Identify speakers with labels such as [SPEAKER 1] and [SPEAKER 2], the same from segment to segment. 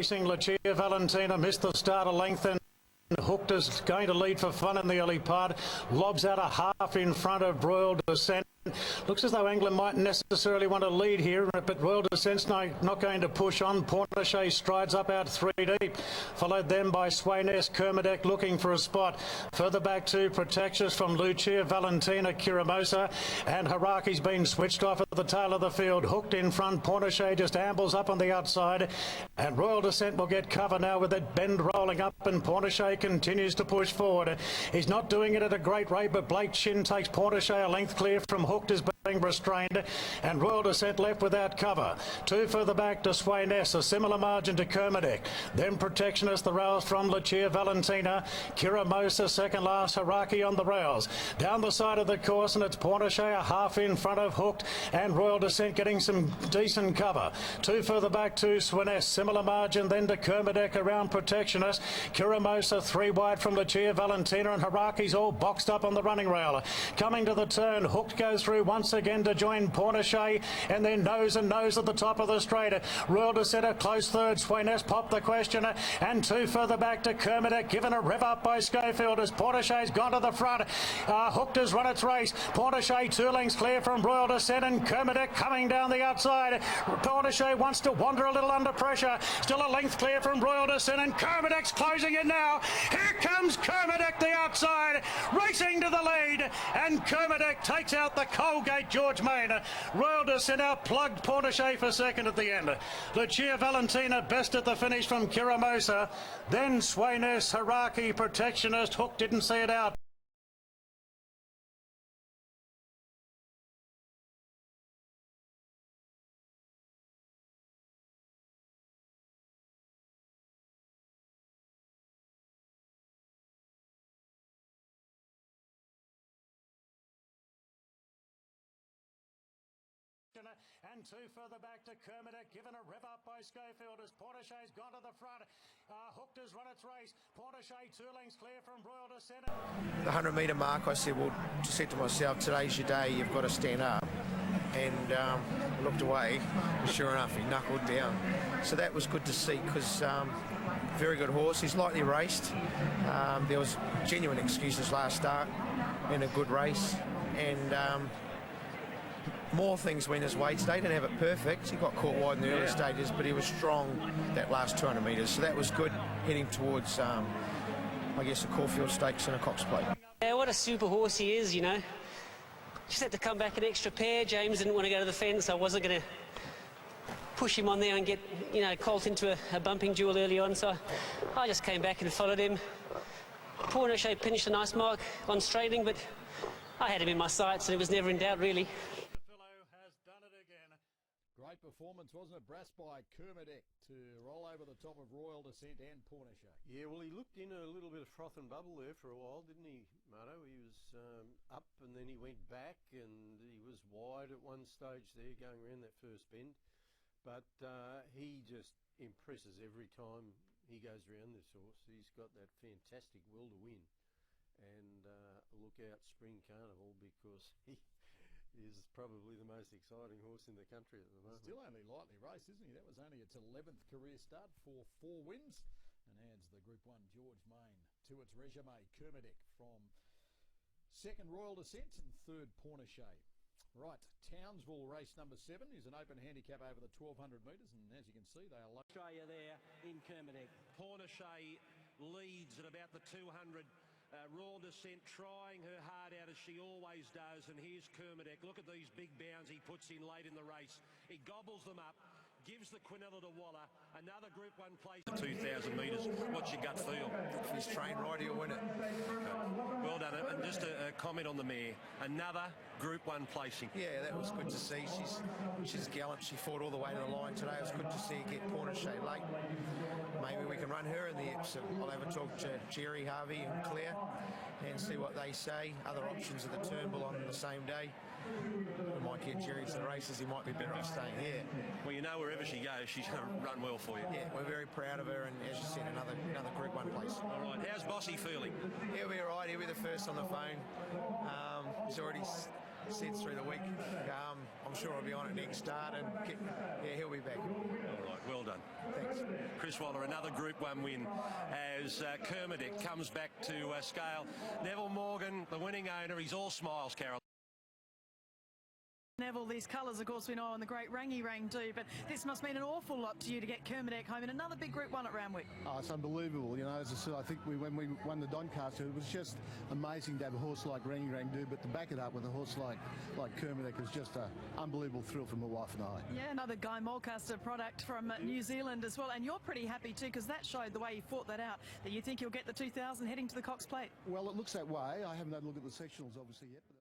[SPEAKER 1] racing. Lucia Valentina missed the start a length and Hooked is going to lead for fun in the early part. Lobs out a half in front of Royal Descent. Looks as though England might necessarily want to lead here, but Royal Descent's not going to push on. Pornichet strides up out 3 deep, followed then by Swayness. Kermadec looking for a spot. Further back to Protectus from Lucia, Valentina, Kiramosa, and Haraki's been switched off at the tail of the field. Hooked in front, Pornichet just ambles up on the outside, and Royal Descent will get cover now with that bend rolling up, and Pornichet continues to push forward. He's not doing it at a great rate, but Shinn takes Pornichet a length clear from Hooked is being restrained, and Royal Descent left without cover. 2 further back to Swayness, a similar margin to Kermadec. Then Protectionist, the rails from Lucia Valentina. Kiramosa second last, Haraki on the rails. Down the side of the course, and it's Pornichet a half in front of Hooked, and Royal Descent getting some decent cover. 2 further back to Swayness, similar margin then to Kermadec around Protectionist. Kiramosa 3 wide from Lucia Valentina, and Haraki's all boxed up on the running rail. Coming to the turn, Hooked goes through once again to join Pornichet, and then nose and nose at the top of the straight. Royal Descent a close third. Swayness popped the questioner, and 2 further back to Kermadec, given a rev up by Schofield as Pornichet's gone to the front. Hooked has run its race. Pornichet 2 lengths clear from Royal Descent, and Kermadec coming down the outside. Pornichet wants to wander a little under pressure. Still a length clear from Royal Descent, and Kermadec's closing it now. Here comes Kermadec the outside, racing to the lead, and Kermadec takes out the Colgate George Main. Royal Descent outplugged Pornichet for second at the end. Lucia Valentina best at the finish from Kiramosa. Then Swayness, Haraki, Protectionist. Hook didn't see it out. And 2 further back to Kermadec, given a rev up by Schofield as Pornichet's gone to the front. Hooked has run its race. Pornichet 2 lengths clear from Royal Descent.
[SPEAKER 2] The 100 metre mark, I said, well, just said to myself, today's your day, you've got to stand up. And I looked away, and sure enough, he knuckled down. So that was good to see, because very good horse. He's lightly raced. There was genuine excuses last start in a good race. And more things went his way. Today didn't have it perfect. He got caught wide in the early stages, but he was strong that last 200 metres. So that was good, heading towards, I guess, a Caulfield Stakes and a Cox Plate.
[SPEAKER 3] Yeah, what a super horse he is, you know. Just had to come back an extra pair. James didn't want to go to the fence. I wasn't going to push him on there and get, you know, Colt into a bumping duel early on. So I just came back and followed him. Pornichet finished a nice mark on straighting, but I had him in my sights and it was never in doubt, really.
[SPEAKER 4] Great performance, wasn't it? Brass by Kermadec to roll over the top of Royal Descent and Pornichet.
[SPEAKER 5] Yeah, well, he looked in a little bit of froth and bubble there for a while, didn't he, Marto? He was up and then he went back, and he was wide at one stage there going around that first bend. But he just impresses every time he goes around this horse. He's got that fantastic will to win. And look out Spring Carnival, because he is probably the most exciting horse in the country at the moment.
[SPEAKER 4] Still only lightly raced, isn't he? That was only its 11th career start for 4 wins, and adds the Group 1 George Main to its resume. Kermadec from second Royal Descent and third Pornichet. Right, Townsville race number 7 is an open handicap over the 1200 metres, and as you can see, they are
[SPEAKER 6] Australia there in Kermadec. Pornichet leads at about the 200. Royal Descent trying her heart out as she always does, and here's Kermadec. Look at these big bounds he puts in late in the race. He gobbles them up, gives the Quinella to Waller. Another Group 1 place. 2,000 metres. What's your gut feel?
[SPEAKER 2] If he's trained right, he'll win it.
[SPEAKER 6] Well done. And just a comment on the mare. Another Group 1 placing.
[SPEAKER 2] Yeah, that was good to see. She's gallant. She fought all the way to the line today. It was good to see her get Pornichet late. Maybe we can run her in the Epsom. I'll have a talk to Jerry, Harvey and Claire and see what they say. Other options at the Turnbull on the same day. We might get Jerry to the races. He might be better off staying here.
[SPEAKER 6] Well, you know, wherever she goes, she's going to run well for you.
[SPEAKER 2] Yeah, we're very proud of her, and as you said, another Group 1 place.
[SPEAKER 6] All right, how's Bossy feeling?
[SPEAKER 2] He'll be all right. He'll be the first on the phone. He's already said through the week. I'm sure I'll be on it next start, and he'll be back.
[SPEAKER 6] All right, well done.
[SPEAKER 2] Thanks.
[SPEAKER 6] Chris Waller, another Group 1 win as Kermadec comes back to scale. Neville Morgan, the winning owner, he's all smiles, Carol.
[SPEAKER 7] Neville, these colours, of course, we know on the Great Rangi Rang do, but this must mean an awful lot to you to get Kermadec home in another big Group 1 at Randwick.
[SPEAKER 8] Oh, it's unbelievable. You know, as I said, I think when we won the Doncaster, it was just amazing to have a horse like Rangi Rang do, but to back it up with a horse like Kermadec is just an unbelievable thrill for my wife and I.
[SPEAKER 7] Yeah, another Guy Mulcaster product from New Zealand as well, and you're pretty happy too, because that showed the way he fought that out, that you think you'll get the 2000 heading to the Cox Plate.
[SPEAKER 8] Well, it looks that way. I haven't had a look at the sectionals obviously yet. But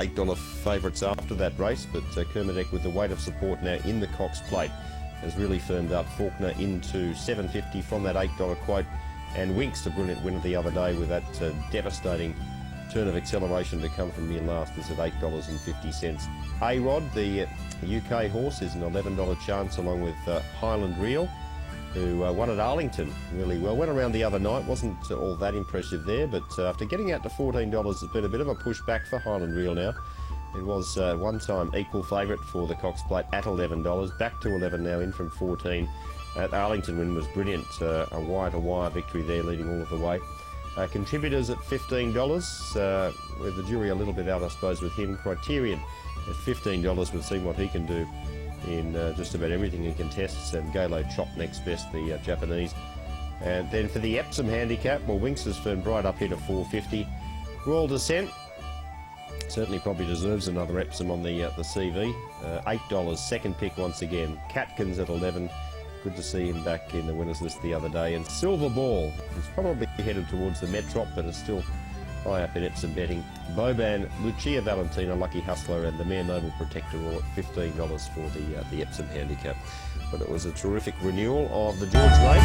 [SPEAKER 9] $8 favourites after that race, but Kermadec with the weight of support now in the Cox Plate has really firmed up. Faulkner into $7.50 from that $8 quote, and Winks, a brilliant winner the other day with that devastating turn of acceleration to come from near last, is at $8.50. A-Rod, the UK horse, is an $11 chance along with Highland Reel, who won at Arlington really well. Went around the other night, wasn't all that impressive there, but after getting out to $14, it's been a bit of a push back for Highland Reel now. It was one-time equal favourite for the Cox Plate at $11, back to 11 now, in from 14. At Arlington win was brilliant, a wire-to-wire victory there, leading all of the way. Contributors at $15, with the jury a little bit out, I suppose, with him. Criterion at $15 would see what he can do in just about everything he contests, and Galo Chop next best, the Japanese. And then for the Epsom handicap, well, Winks has firmed right up here to $4.50. Royal Descent certainly probably deserves another Epsom on the CV. $8, second pick once again. Catkins at 11. Good to see him back in the winners list the other day. And Silver Ball, he's probably headed towards the Metrop, but it's still high up in Epsom betting. Bowman, Lucia, Valentina, Lucky Hustler, and the Mare Noble Protector all at $15 for the Epsom handicap. But it was a terrific renewal of the George Lake.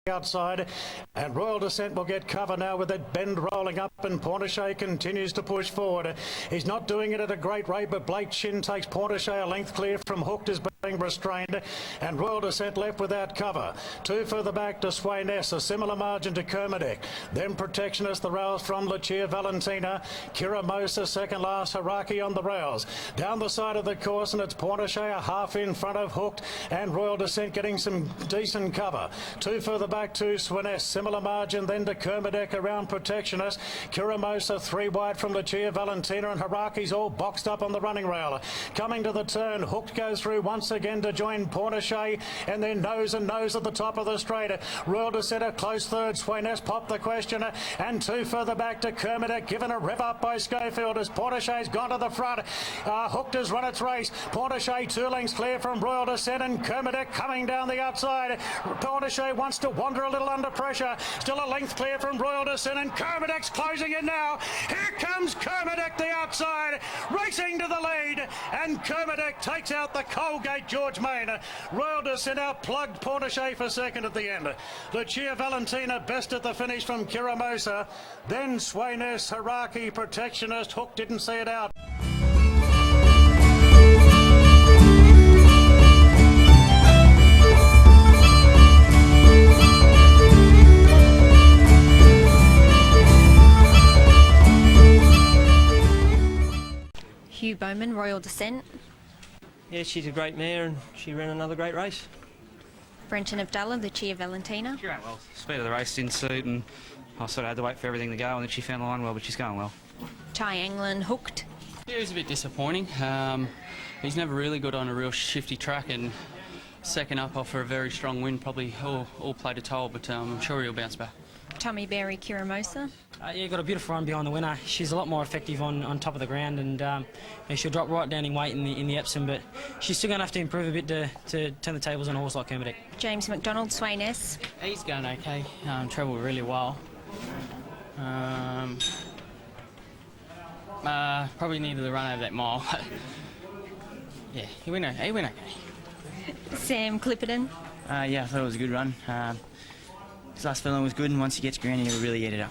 [SPEAKER 1] Outside, and Royal Descent will get cover now with that bend rolling up, and Pornichet continues to push forward. He's not doing it at a great rate, but Shinn takes Pornichet a length clear from Hooked as being restrained, and Royal Descent left without cover. Two further back to Sway Ness, a similar margin to Kermadec. Then Protectionist, the rails from Lucia, Valentina, Kira Mosa second last, Haraki on the rails. Down the side of the course, and it's Pornichet a half in front of Hooked, and Royal Descent getting some decent cover. Two further back back to Swiness. Similar margin then to Kermadec around Protectionist. Kiramosa 3 wide from Lucia, Valentina and Haraki's all boxed up on the running rail. Coming to the turn, Hooked goes through once again to join Pornichet, and then nose and nose at the top of the straight. Royal Descent a close third. Swiness popped the questioner, and 2 further back to Kermadec, given a rev up by Schofield as Pornichet's gone to the front. Hooked has run its race. Pornichet 2 lengths clear from Royal Descent, and Kermadec coming down the outside. Pornichet wants to wander a little under pressure. Still a length clear from Royal Descent, and Kermadec's closing in now. Here comes Kermadec the outside, racing to the lead, and Kermadec takes out the Colgate George Main. Royal Descent outplugged Pornichet for second at the end. Lucia Valentina best at the finish from Kiramosa. Then Swiness, Haraki, Protectionist. Hook didn't see it out.
[SPEAKER 10] Hugh Bowman, Royal Descent.
[SPEAKER 11] Yeah, she's a great mare and she ran another great race.
[SPEAKER 10] Brenton, Avdulla, Lucia Valentina.
[SPEAKER 12] She ran well. Speed of the race didn't suit, and I sort of had to wait for everything to go, and then she found the line well, but she's going well.
[SPEAKER 10] England, Hooked.
[SPEAKER 13] Yeah, it was a bit disappointing. He's never really got on a real shifty track, and second up off for a very strong win, probably all played a toll, but I'm sure he'll bounce back.
[SPEAKER 10] Tommy Berry, Kiramosa.
[SPEAKER 3] Yeah, got a beautiful run behind the winner. She's a lot more effective on top of the ground, and yeah, she'll drop right down in weight in the Epsom, but she's still going to have to improve a bit to turn the tables on a horse like Kermadec.
[SPEAKER 10] James McDonald, Swiness.
[SPEAKER 11] He's going okay. Travelled really well. Probably needed the run over that mile. Yeah, he went okay.
[SPEAKER 10] Sam Clipperton.
[SPEAKER 11] Yeah, I thought it was a good run. His last filling was good, and once he gets ground, he'll really eat it up.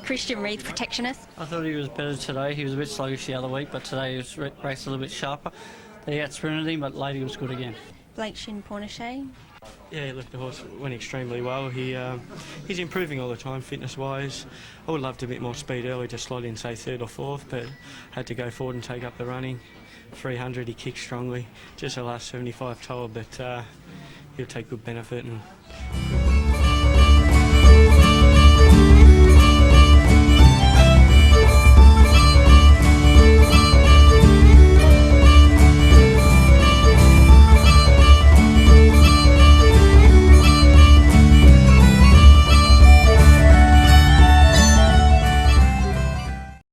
[SPEAKER 10] Christian Reith, Protectionist.
[SPEAKER 11] I thought he was better today. He was a bit sluggish the other week, but today he was raced a little bit sharper. They out-sprinted him, but lady was good again.
[SPEAKER 10] Blake Shinn, Pornichet.
[SPEAKER 11] Yeah, look, the horse went extremely well. He's improving all the time, fitness-wise. I would have loved a bit more speed early to slot in, say, 3rd or 4th, but had to go forward and take up the running. 300, he kicked strongly. Just the last 75 told, but he'll take good benefit, and